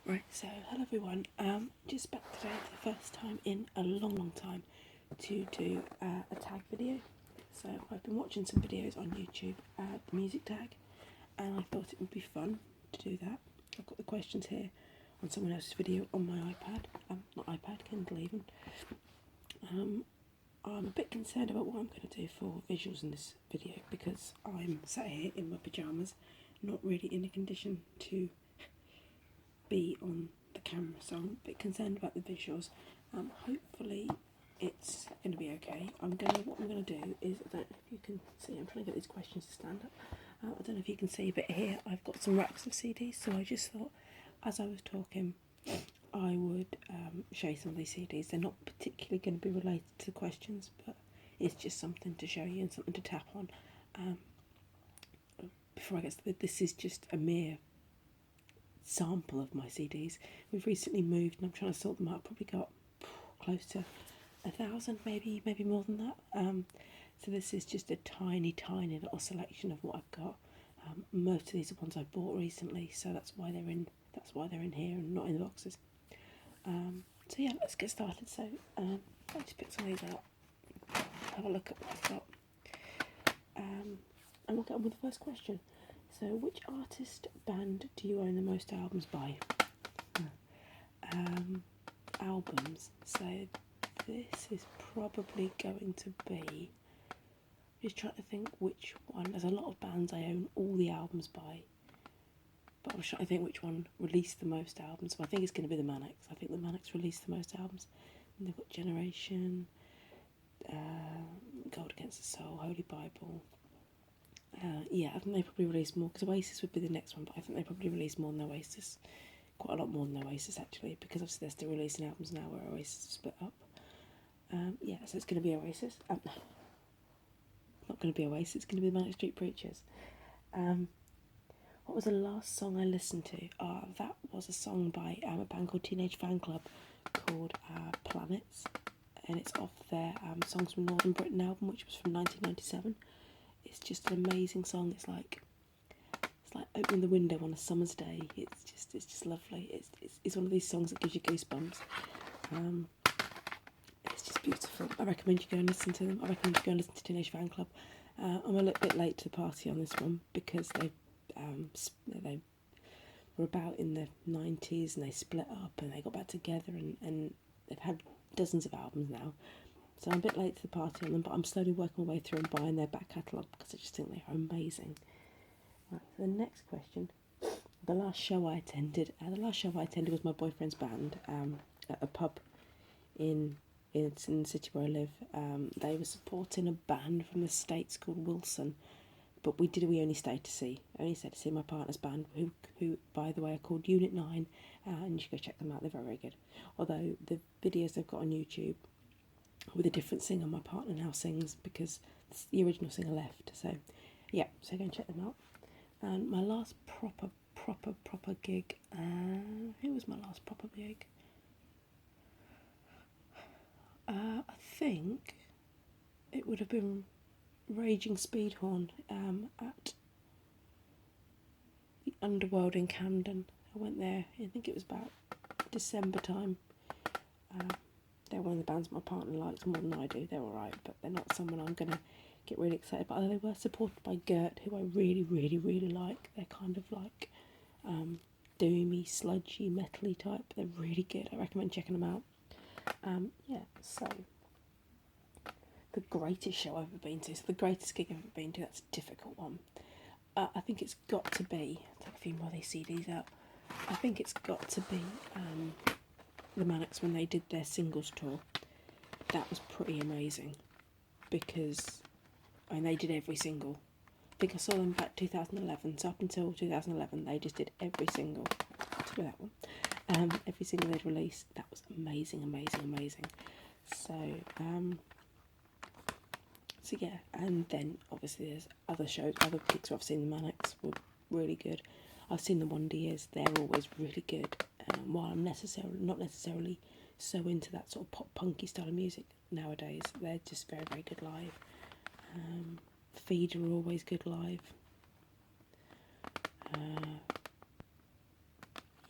Right, so hello everyone. Just back today for the first time in a long time to do a tag video. So I've been watching some videos on YouTube, the music tag, and I thought it would be fun to do that. I've got the questions here on someone else's video on my iPad, not iPad, Kindle even. I'm a bit concerned about what I'm going to do for visuals in this video because I'm sat here in my pyjamas, not really in a condition to be on the camera, so I'm a bit concerned about the visuals. Hopefully it's going to be okay. What I'm going to do is, I don't know if you can see, I'm trying to get these questions to stand up. I don't know if you can see, but here I've got some racks of CDs, so I just thought as I was talking I would show you some of these CDs. They're not particularly going to be related to the questions, but it's just something to show you and something to tap on. Before I get started, this is just a mere sample of my CDs. We've recently moved and I'm trying to sort them out. I've probably got close to 1,000, maybe more than that. So this is just a tiny little selection of what I've got. Most of these are ones I bought recently, so that's why they're in here and not in the boxes. So yeah, let's get started. So I'll just pick some of these out, have a look at what I've got, and we'll get on with the first question. So, which artist band do you own the most albums by? Albums. So this is probably going to be, just trying to think which one. There's a lot of bands I own all the albums by, but I was trying to think which one released the most albums. So I think it's going to be the Manics. I think the Manics released the most albums. And they've got Generation, Gold Against the Soul, Holy Bible. Yeah, I think they probably released more, because Oasis would be the next one, but I think they probably released more than Oasis. Quite a lot more than Oasis, actually, because obviously they're still releasing albums now where Oasis is split up. Yeah, so it's going to be Oasis. Not going to be Oasis, it's going to be the Manic Street Preachers. What was the last song I listened to? That was a song by a band called Teenage Fan Club called Planets, and it's off their Songs from Northern Britain album, which was from 1997. It's just an amazing song. It's like opening the window on a summer's day. It's just lovely. It's one of these songs that gives you goosebumps. It's just beautiful. I recommend you go and listen to them. I recommend you go and listen to Teenage Fan Club. I'm a little bit late to the party on this one because they were about in the 90s and they split up and they got back together and they've had dozens of albums now. So I'm a bit late to the party on them, but I'm slowly working my way through and buying their back catalogue because I just think they are amazing. Right, so the next question. The last show I attended was my boyfriend's band at a pub in the city where I live. They were supporting a band from the States called Wilson, but we only stayed to see my partner's band, who by the way are called Unit 9, and you should go check them out. They're very, very good. Although the videos they've got on YouTube with a different singer, my partner now sings because the original singer left. So yeah, so go and check them out. And my last proper gig, who was my last proper gig? I think it would have been Raging Speedhorn at the Underworld in Camden. I went there, I think it was about December time. They're one of the bands my partner likes more than I do. They're alright, but they're not someone I'm going to get really excited about. Although they were supported by Gert, who I really like. They're kind of like doomy, sludgy, metally type. They're really good. I recommend checking them out. Yeah, so the greatest show I've ever been to. So the greatest gig I've ever been to. That's a difficult one. I think it's got to be. Take a few more of these CDs out. I think it's got to be the Manics when they did their singles tour. That was pretty amazing because they did every single. I think I saw them back 2011. So up until 2011, they just did every single. To that one. Every single they'd released. That was amazing. So yeah, and then obviously there's other shows, other gigs where I've seen the Manics were really good. I've seen the Wonder Years; they're always really good. While I'm not necessarily so into that sort of pop punky style of music nowadays, they're just very, very good live. Feeder are always good live.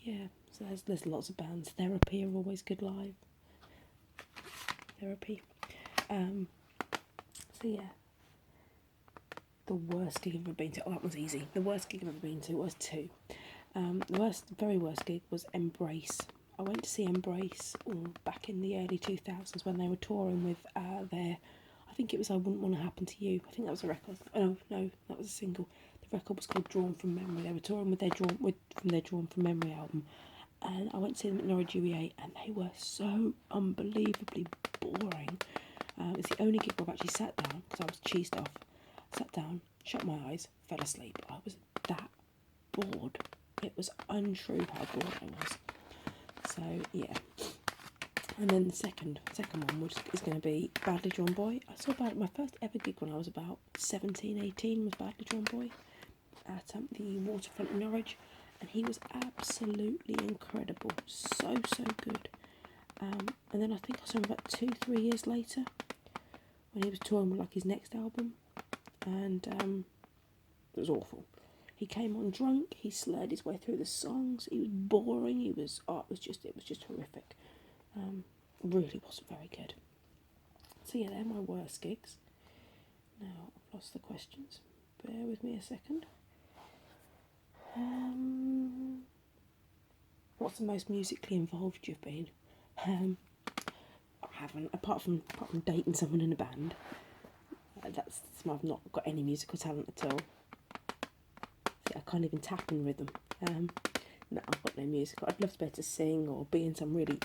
yeah, so there's lots of bands. Therapy are always good live. Therapy. So yeah. The worst gig I've ever been to. Oh, that one's easy. The worst gig I've ever been to was two. The very worst gig was Embrace. I went to see Embrace back in the early 2000s when they were touring with their, I think it was I Wouldn't Want to Happen to You. I think that was a record. Oh no, that was a single. The record was called Drawn from Memory. They were touring with their Drawn from Memory album, and I went to see them at Norwich UEA, and they were so unbelievably boring. It's the only gig where I've actually sat down because I was cheesed off. Sat down, shut my eyes, fell asleep. I was that bored. It was untrue how bored I was. So yeah. And then the second one, which is going to be Badly Drawn Boy. I saw my first ever gig when I was about 17, 18 was Badly Drawn Boy at the Waterfront in Norwich, and he was absolutely incredible. So good. And then I think I saw him about 2-3 years later when he was touring with like his next album. And it was awful. He came on drunk. He slurred his way through the songs. He was boring. It was just horrific. Really wasn't very good. So yeah, they're my worst gigs. Now I've lost the questions. Bear with me a second. What's the most musically involved you've been? I haven't, apart from dating someone in a band. I've not got any musical talent at all. See, I can't even tap in rhythm. No, I've got no music. I'd love to be able to sing or be in some really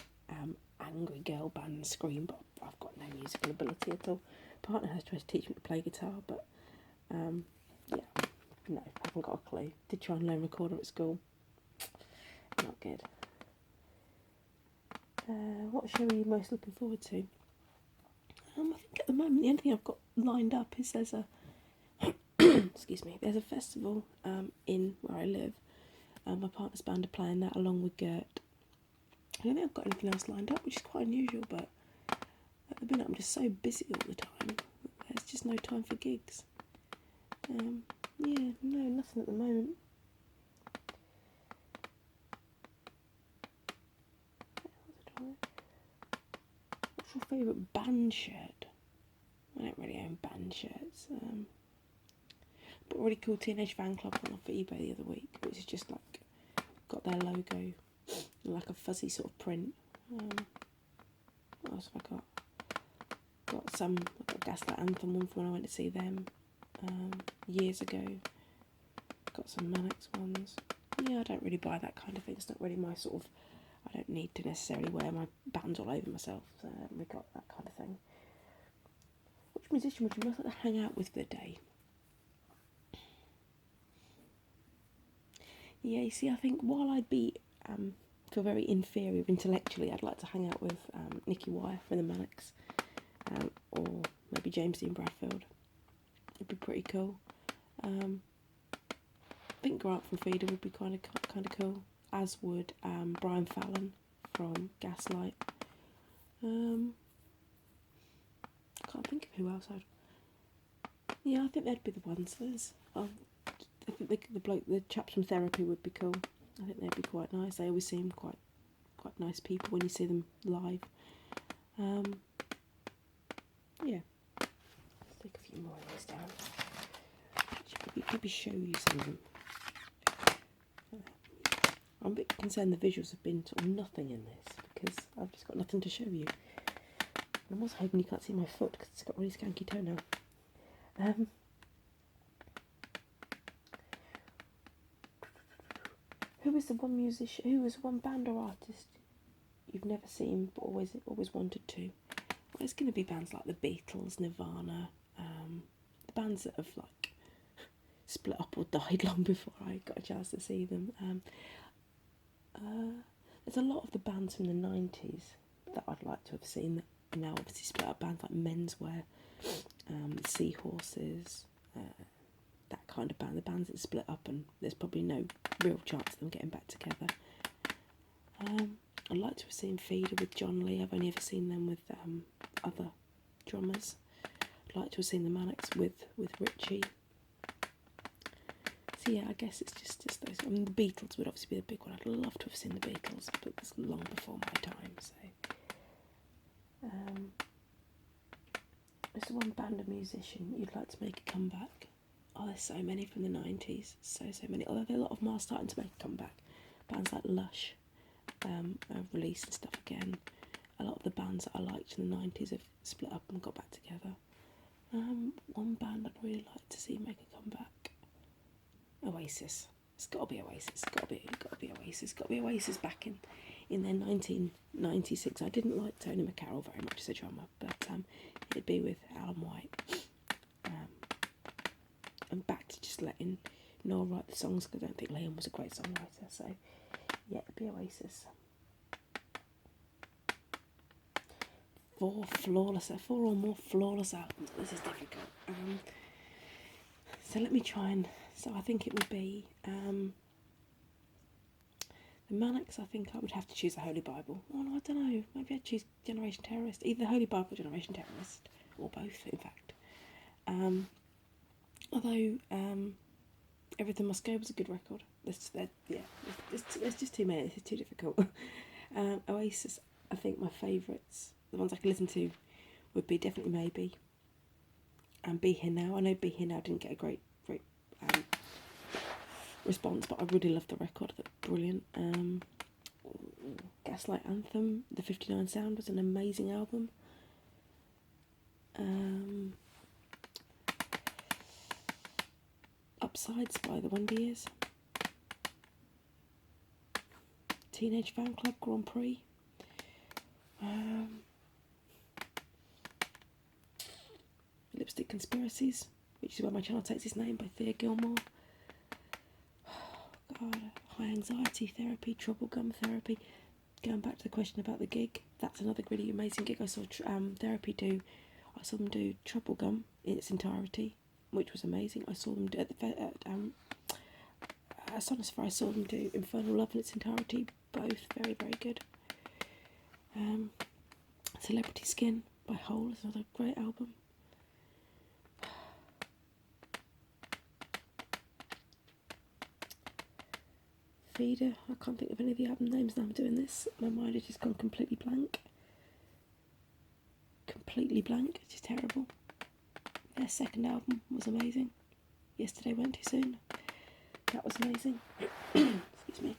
angry girl band and scream, but I've got no musical ability at all. Partner has tried to teach me to play guitar, but yeah, no, I haven't got a clue. Did try and learn recorder at school. Not good. What show are you most looking forward to? I think at the moment the only thing I've got lined up is there's a excuse me, there's a festival in where I live. My partner's band are playing that along with Gert. I don't think I've got anything else lined up, which is quite unusual, but at the minute I'm just so busy all the time. There's just no time for gigs. Yeah, no, nothing at the moment. What's your favourite band shirt? I don't really own band shirts. But a really cool Teenage Fan Club one off eBay the other week, which is just like got their logo, like a fuzzy sort of print. What else have I got? I've got Gaslight Anthem one from when I went to see them years ago. Got some Mannix ones. Yeah, I don't really buy that kind of thing. It's not really my sort of. I don't need to necessarily wear my bands all over myself, so I haven't really got that kind of thing. Which musician would you most like to hang out with for the day? Yeah, you see, I think while I'd be feel very inferior intellectually, I'd like to hang out with Nicky Wire from the Mannix, or maybe James Dean Bradfield. It'd be pretty cool. I think Grant from Feeder would be kind of cool, as would Brian Fallon from Gaslight. Can't think of who else I'd. Yeah, I think they'd be the ones. I think the chaps from Therapy would be cool. I think they'd be quite nice. They always seem quite nice people when you see them live. Yeah. Let's take a few more of these down. Actually, maybe show you some of them. I'm a bit concerned the visuals have been sort of nothing in this because I've just got nothing to show you. I'm also hoping you can't see my foot because it's got a really skanky toenail. Who was the one musician? Who was one band or artist you've never seen but always wanted to? Well, it's going to be bands like the Beatles, Nirvana, the bands that have like split up or died long before I got a chance to see them. There's a lot of the bands from the 90s that I'd like to have seen that now obviously split up, bands like Menswear, the Seahorses, that kind of band, the bands that split up and there's probably no real chance of them getting back together. I'd like to have seen Feeder with John Lee. I've only ever seen them with other drummers. I'd like to have seen the Mannix with Richie. So yeah, I guess it's just those. I mean, the Beatles would obviously be the big one. I'd love to have seen the Beatles, but that's long before my time. So, is there one band or musician you'd like to make a comeback? Oh, there's so many from the 90s. So many. Although a lot of them are starting to make a comeback. Bands like Lush have released and stuff again. A lot of the bands that I liked in the 90s have split up and got back together. One band I'd really like to see make a comeback. Oasis. It's got to be Oasis. It's got to be Oasis. It's got to be Oasis back in their 1996. I didn't like Tony McCarroll very much as a drummer, but it'd be with Alan White. And back to just letting Noel write the songs, because I don't think Liam was a great songwriter. So yeah, it'd be Oasis. Four or more flawless albums. This is difficult. So let me try and. So I think it would be the Manics. I think I would have to choose the Holy Bible. Oh no, I don't know. Maybe I'd choose Generation Terrorist. Either the Holy Bible or Generation Terrorist, or both, in fact. Although Everything Must Go was a good record. There's just too many. It's too difficult. Oasis. I think my favourites, the ones I could listen to, would be definitely Maybe and Be Here Now. I know Be Here Now didn't get a great response, but I really loved the record. That's brilliant. Gaslight Anthem, the 59 Sound was an amazing album. Upsides by the Wonder Years. Teenage Fan Club Grand Prix. Lipstick Conspiracies, which is where my channel takes its name, by Thea Gilmore. God, High Anxiety Therapy, Trouble Gum Therapy. Going back to the question about the gig, that's another really amazing gig. I saw I saw them do Trouble Gum in its entirety, which was amazing. I saw them do at Sonosphore. I saw them do Infernal Love in its entirety, both very, very good. Celebrity Skin by Hole is another great album. Feeder, I can't think of any of the album names now I'm doing this. My mind has just gone completely blank. It's just terrible. Their second album was amazing. Yesterday Went Too Soon. That was amazing. Excuse me.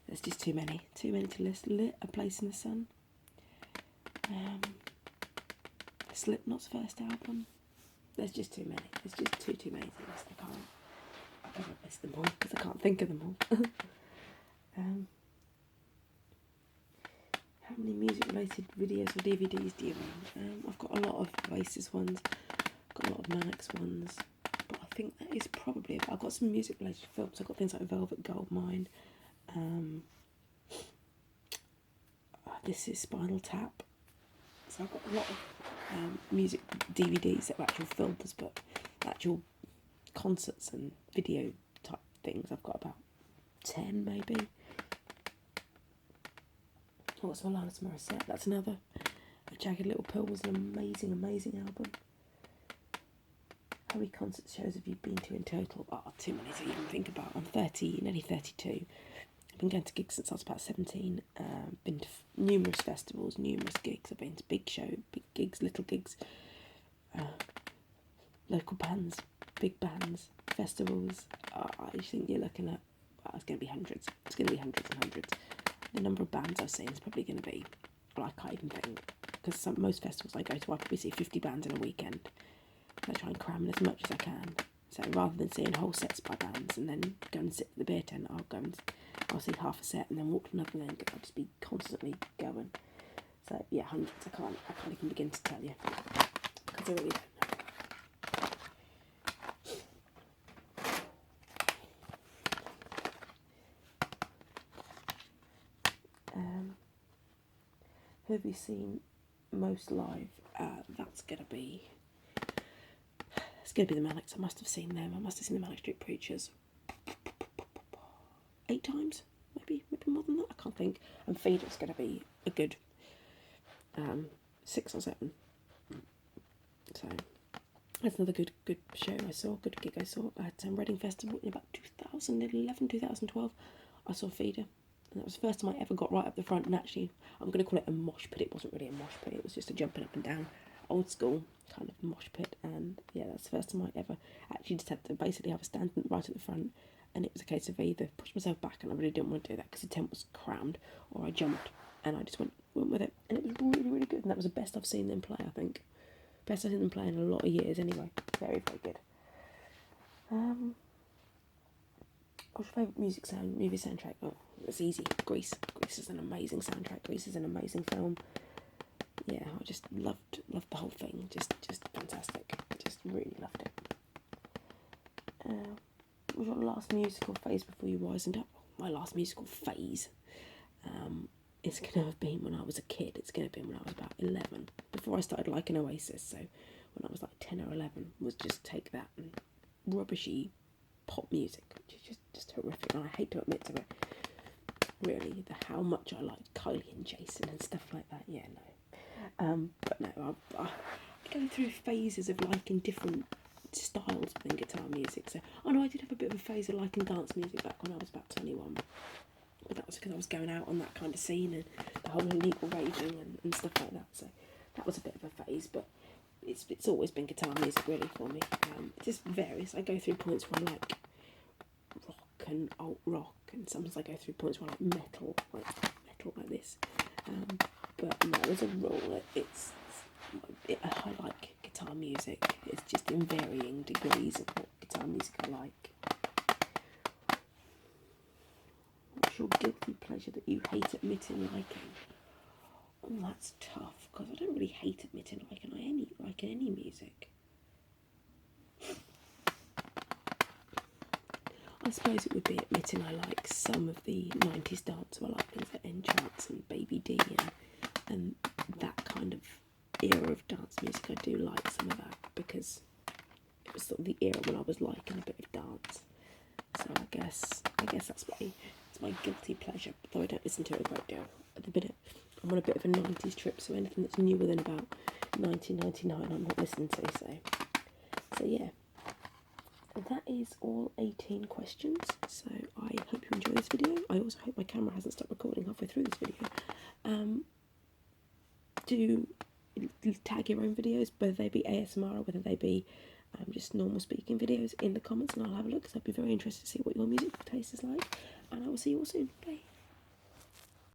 There's just too many to list. Lit, A Place in the Sun. Slipknot's first album. There's just too many. There's just too many to list. I can't list them all because I can't think of them all. How many music-related videos or DVDs do you own? I've got a lot of Oasis ones. I've got a lot of Manics ones. But I think that is probably it. I've got some music-related films. I've got things like Velvet Goldmine. This is Spinal Tap. So I've got a lot of music DVDs that are actual films, but actual concerts and video type things, I've got about 10 maybe. Oh, what's Alanis Morissette? That's another. A Jagged Little Pill was an amazing album. How many concert shows have you been to in total? Oh, too many to even think about. I'm 30, nearly 32. I've been going to gigs since I was about 17. Been to numerous festivals, numerous gigs. I've been to big gigs, little gigs, local bands, big bands, festivals. I think you're looking at, it's going to be hundreds. It's going to be hundreds and hundreds. The number of bands I've seen is probably going to be, well, I can't even think, because most festivals I go to, I probably see 50 bands in a weekend. I try and cram in as much as I can. So rather than seeing whole sets by bands and then go and sit at the beer tent, I'll see half a set and then walk to another, and then I'll just be constantly going. So yeah, hundreds. I can't even begin to tell you, because I really don't know. Who have you seen most live? It's going to be the Manics. I must have seen them. I must have seen the Manic Street Preachers 8 times, maybe more than that. I can't think. And Feeder's going to be a good 6 or 7. So That's another good show I saw, good gig I saw at Reading Festival in about 2011, 2012. I saw Feeder, and that was the first time I ever got right up the front, and actually, I'm going to call it a mosh pit. It wasn't really a mosh pit, it was just a jumping up and down, old school kind of mosh pit, and yeah, that's the first time I ever actually just had to basically have a stand right at the front, and it was a case of either push myself back, and I really didn't want to do that because the tent was crammed, or I jumped, and I just went with it, and it was really, really good, and that was the best I've seen them play, I think. Best I've seen them play in a lot of years anyway. Very, very good. What's your favourite movie soundtrack? Oh, it's easy. Grease. Grease is an amazing soundtrack. Grease is an amazing film. Yeah, I just loved the whole thing. Just fantastic. Just really loved it. What was your last musical phase before you wisened up? My last musical phase is going to have been when I was a kid. It's going to have been when I was about 11. Before I started liking Oasis, so when I was like 10 or 11, was just take that and rubbishy pop music, which is just horrific, and I hate to admit to it, really, how much I liked Kylie and Jason and stuff like that. Yeah, no. But no, I go through phases of liking different styles within guitar music. So, I know I did have a bit of a phase of liking dance music back when I was about 21. But that was because I was going out on that kind of scene and the whole illegal raving and stuff like that. So that was a bit of a phase, but it's always been guitar music really for me. It just varies. I go through points where I like rock and alt rock, and sometimes I go through points where I like metal like this. But no, as a rule, I like guitar music. It's just in varying degrees of what guitar music I like. What's your guilty pleasure that you hate admitting liking? Oh, that's tough, because I don't really hate admitting liking any music. I suppose it would be admitting I like some of the 90s dance, so I like things like Enchants and Baby D and that kind of era of dance music. I do like some of that, because it was sort of the era when I was liking a bit of dance. So I guess that's my guilty pleasure, though I don't listen to it a great deal at the minute. I'm on a bit of a 90s trip, so anything that's newer than about 1999 I'm not listening to, so yeah. That is all 18 questions, so I hope you enjoy this video. I also hope my camera hasn't stopped recording halfway through this video. Do tag your own videos, whether they be ASMR or whether they be just normal speaking videos, in the comments, and I'll have a look, because I'd be very interested to see what your music taste is like, and I will see you all soon. Bye.